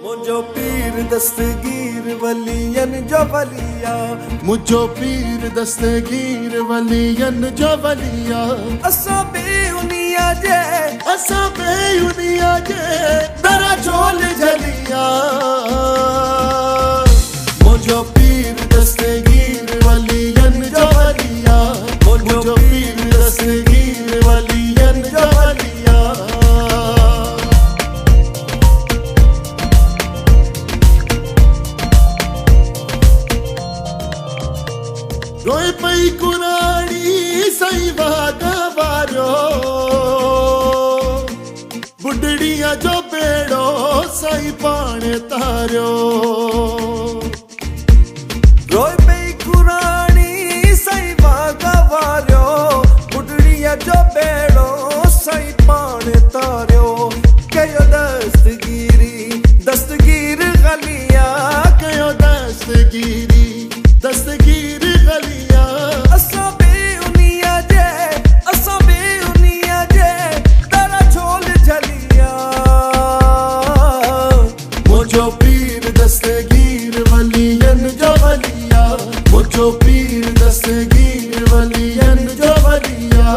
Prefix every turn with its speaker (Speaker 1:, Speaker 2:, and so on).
Speaker 1: मुझो पीर दस्तगीर वलियन जो वलिया,
Speaker 2: मुझो पीर दस्तगीर वलियन जो वलिया।
Speaker 1: असा बेउनिया जे,
Speaker 2: असा बेउनिया जे दरा झोल झलिया। मुझो पीर दस्तगीर वलियन जो वलिया, मुझो पीर दस्तगीर वलियन जो वलिया। रोए पई कुरानी सही वारो, बुढ़ड़िया जो बेड़ो सही पाने तारो।
Speaker 1: रोए पई कुरानी सही वारो, बुढ़ड़िया जो बेड़ो सही पाने तारो। कयो दस्तगीरी दस्तगीर गलिया,
Speaker 2: कयो दस्तगीरी दस्तगीर गलिया।
Speaker 1: असा बेउनिया जे, असा बेउनिया जे दरा झोल झलिया।
Speaker 2: मुझो पीर दस्तगीर वलियन जो वलिया, मुझो पीर दस्तगीर वलियन जो वलिया।